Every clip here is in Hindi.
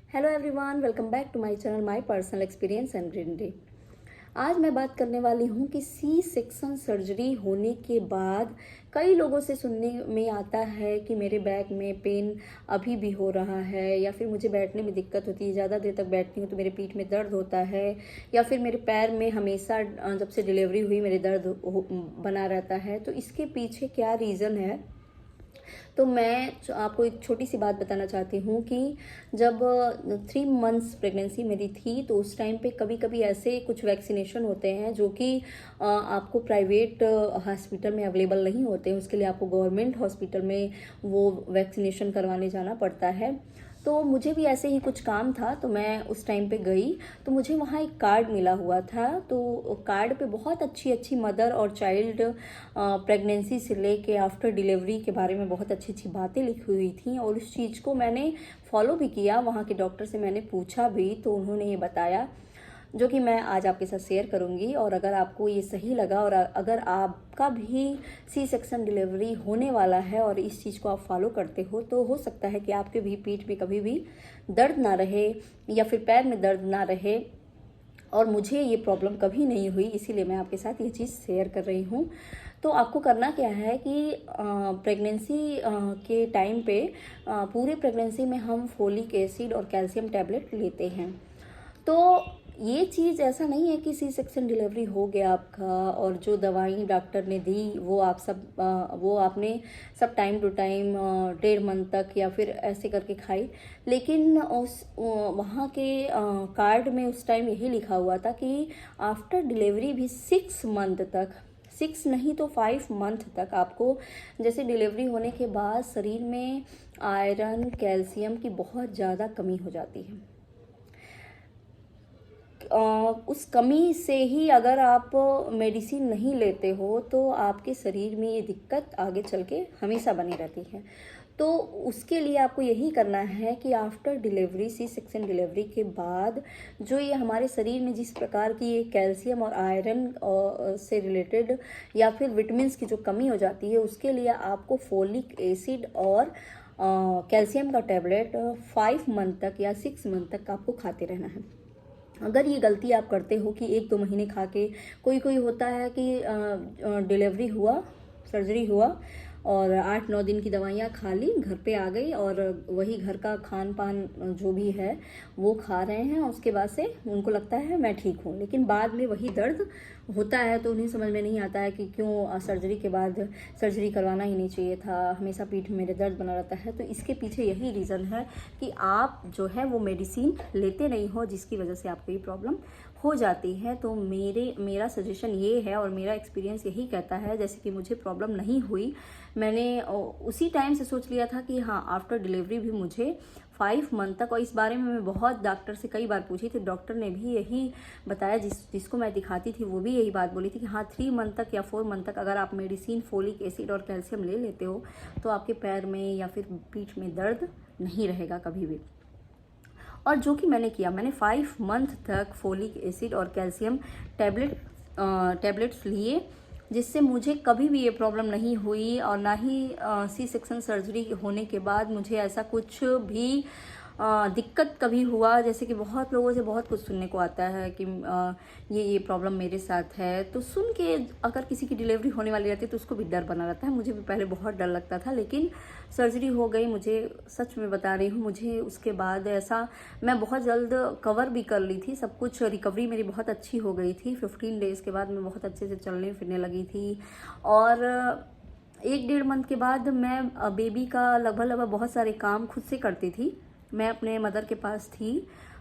Hello everyone, welcome back to my channel my personal experience and green day. आज मैं बात करने वाली हूँ कि सी सेक्शन सर्जरी होने के बाद कई लोगों से सुनने में आता है कि मेरे बैक में पेन अभी भी हो रहा है, या फिर मुझे बैठने में दिक्कत होती है, ज़्यादा देर तक बैठती हूँ तो मेरे पीठ में दर्द होता है, या फिर मेरे पैर में हमेशा जब से डिलीवरी हुई मेरे दर्द बना रहता है। तो इसके पीछे क्या रीज़न है? तो मैं आपको एक छोटी सी बात बताना चाहती हूँ कि जब 3 मंथ्स प्रेगनेंसी मेरी थी तो उस टाइम पे कभी कभी ऐसे कुछ वैक्सीनेशन होते हैं जो कि आपको प्राइवेट हॉस्पिटल में अवेलेबल नहीं होते हैं। उसके लिए आपको गवर्नमेंट हॉस्पिटल में वो वैक्सीनेशन करवाने जाना पड़ता है। तो मुझे भी ऐसे ही कुछ काम था तो मैं उस टाइम पे गई, तो मुझे वहाँ एक कार्ड मिला हुआ था। तो कार्ड पे बहुत अच्छी अच्छी मदर और चाइल्ड प्रेगनेंसी से लेके आफ्टर डिलीवरी के बारे में बहुत अच्छी अच्छी बातें लिखी हुई थी, और उस चीज़ को मैंने फॉलो भी किया। वहाँ के डॉक्टर से मैंने पूछा भी तो उन्होंने ये बताया, जो कि मैं आज आपके साथ शेयर करूंगी। और अगर आपको ये सही लगा और अगर आपका भी सी सेक्शन डिलीवरी होने वाला है और इस चीज़ को आप फॉलो करते हो तो हो सकता है कि आपके भी पीठ में कभी भी दर्द ना रहे या फिर पैर में दर्द ना रहे। और मुझे ये प्रॉब्लम कभी नहीं हुई, इसीलिए मैं आपके साथ ये चीज़ शेयर कर रही हूँ। तो आपको करना क्या है कि प्रेगनेंसी के टाइम पे पूरे प्रेगनेंसी में हम फोलिक एसिड और कैल्शियम टैबलेट लेते हैं। तो ये चीज़ ऐसा नहीं है कि सी सेक्शन डिलीवरी हो गया आपका और जो दवाई डॉक्टर ने दी वो आपने सब टाइम टू टाइम 1.5 मंथ तक या फिर ऐसे करके खाई। लेकिन उस वहाँ के कार्ड में उस टाइम यही लिखा हुआ था कि आफ्टर डिलीवरी भी 6 मंथ तक, 6 नहीं तो 5 मंथ तक आपको, जैसे डिलीवरी होने के बाद शरीर में आयरन कैल्शियम की बहुत ज़्यादा कमी हो जाती है। उस कमी से ही अगर आप मेडिसिन नहीं लेते हो तो आपके शरीर में ये दिक्कत आगे चल के हमेशा बनी रहती है। तो उसके लिए आपको यही करना है कि after delivery, C section delivery के बाद जो ये हमारे शरीर में जिस प्रकार की ये कैल्शियम और आयरन से रिलेटेड या फिर विटामिन्स की जो कमी हो जाती है, उसके लिए आपको फोलिक एसिड और कैल्शियम का टैबलेट 5 मंथ तक या 6 मंथ तक आपको खाते रहना है। अगर ये गलती आप करते हो कि 1-2 महीने खा के, कोई कोई होता है कि डिलीवरी हुआ, सर्जरी हुआ और 8-9 दिन की दवाइयाँ खा ली, घर पे आ गई और वही घर का खान पान जो भी है वो खा रहे हैं, उसके बाद से उनको लगता है मैं ठीक हूँ, लेकिन बाद में वही दर्द होता है। तो उन्हें समझ में नहीं आता है कि क्यों सर्जरी के बाद सर्जरी करवाना ही नहीं चाहिए था, हमेशा पीठ में मेरे दर्द बना रहता है। तो इसके पीछे यही रीज़न है कि आप जो है वो मेडिसिन लेते नहीं हो, जिसकी वजह से आपको ये प्रॉब्लम हो जाती है। तो मेरा सजेशन ये है और मेरा एक्सपीरियंस यही कहता है, जैसे कि मुझे प्रॉब्लम नहीं हुई, मैंने उसी टाइम से सोच लिया था कि हाँ आफ्टर डिलीवरी भी मुझे 5 मंथ तक, और इस बारे में मैं बहुत डॉक्टर से कई बार पूछी थी, डॉक्टर ने भी यही बताया, जिसको मैं दिखाती थी वो भी यही बात बोली थी कि हाँ 3 मंथ तक या 4 मंथ तक अगर आप मेडिसिन फोलिक एसिड और कैल्शियम ले लेते हो तो आपके पैर में या फिर पीठ में दर्द नहीं रहेगा कभी भी। और जो कि मैंने किया, मैंने 5 मंथ तक फोलिक एसिड और कैल्शियम टैबलेट्स लिए, जिससे मुझे कभी भी ये प्रॉब्लम नहीं हुई। और ना ही सी सेक्शन सर्जरी होने के बाद मुझे ऐसा कुछ भी दिक्कत कभी हुआ। जैसे कि बहुत लोगों से बहुत कुछ सुनने को आता है कि ये प्रॉब्लम मेरे साथ है, तो सुन के अगर किसी की डिलीवरी होने वाली रहती है तो उसको भी डर बना रहता है। मुझे भी पहले बहुत डर लगता था, लेकिन सर्जरी हो गई, मुझे सच में बता रही हूँ, मुझे उसके बाद ऐसा, मैं बहुत जल्द कवर भी कर ली थी सब कुछ, रिकवरी मेरी बहुत अच्छी हो गई थी। 15 डेज़ के बाद मैं बहुत अच्छे से चलने फिरने लगी थी। और 1-1.5 मंथ के बाद मैं बेबी का लगभग बहुत सारे काम खुद से करती थी। मैं अपने मदर के पास थी,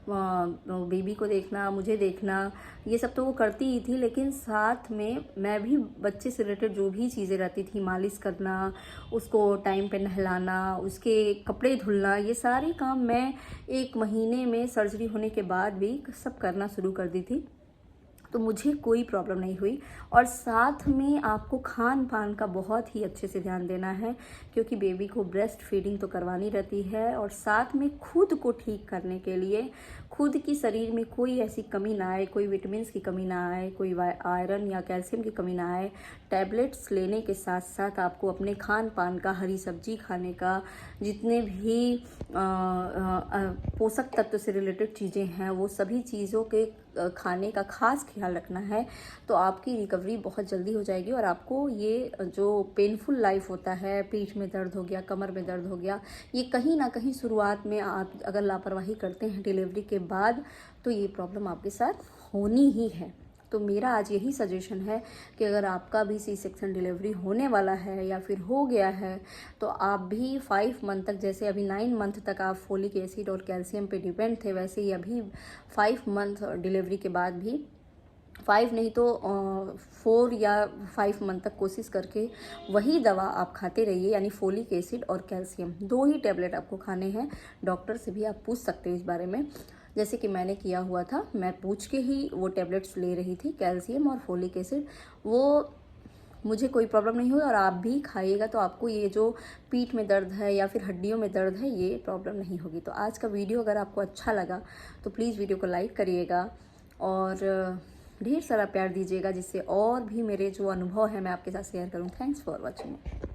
बेबी को देखना, मुझे देखना, ये सब तो वो करती ही थी, लेकिन साथ में मैं भी बच्चे से रिलेटेड जो भी चीज़ें रहती थी, मालिश करना, उसको टाइम पे नहलाना, उसके कपड़े धुलना, ये सारे काम मैं 1 महीने में सर्जरी होने के बाद भी सब करना शुरू कर दी थी। तो मुझे कोई प्रॉब्लम नहीं हुई। और साथ में आपको खान पान का बहुत ही अच्छे से ध्यान देना है, क्योंकि बेबी को ब्रेस्ट फीडिंग तो करवानी रहती है, और साथ में खुद को ठीक करने के लिए, खुद की शरीर में कोई ऐसी कमी ना आए, कोई विटामिन्स की कमी ना आए, कोई आयरन या कैल्शियम की कमी ना आए, टैबलेट्स लेने के साथ साथ आपको अपने खान पान का, हरी सब्जी खाने का, जितने भी पोषक तत्व से रिलेटेड चीज़ें हैं वो सभी चीज़ों के खाने का खास ख्याल रखना है। तो आपकी रिकवरी बहुत जल्दी हो जाएगी, और आपको ये जो पेनफुल लाइफ होता है, पीठ में दर्द हो गया, कमर में दर्द हो गया, ये कहीं ना कहीं शुरुआत में आप अगर लापरवाही करते हैं डिलीवरी के बाद, तो ये प्रॉब्लम आपके साथ होनी ही है। तो मेरा आज यही सजेशन है कि अगर आपका भी सी सेक्शन डिलीवरी होने वाला है या फिर हो गया है, तो आप भी 5 मंथ तक, जैसे अभी 9 मंथ तक आप फोलिक एसिड और कैल्शियम पे डिपेंड थे, वैसे ही अभी 5 मंथ डिलीवरी के बाद भी, 5 नहीं तो 4 या 5 मंथ तक कोशिश करके वही दवा आप खाते रहिए, यानी फोलिक एसिड और कैल्शियम 2 ही टैबलेट आपको खाने हैं। डॉक्टर से भी आप पूछ सकते हैं इस बारे में, जैसे कि मैंने किया हुआ था, मैं पूछ के ही वो टैबलेट्स ले रही थी, कैल्शियम और फोलिक एसिड। वो मुझे कोई प्रॉब्लम नहीं हुई, और आप भी खाइएगा तो आपको ये जो पीठ में दर्द है या फिर हड्डियों में दर्द है, ये प्रॉब्लम नहीं होगी। तो आज का वीडियो अगर आपको अच्छा लगा तो प्लीज़ वीडियो को लाइक करिएगा, और ढेर सारा प्यार दीजिएगा, जिससे और भी मेरे जो अनुभव है मैं आपके साथ शेयर करूँ। Thanks for watching.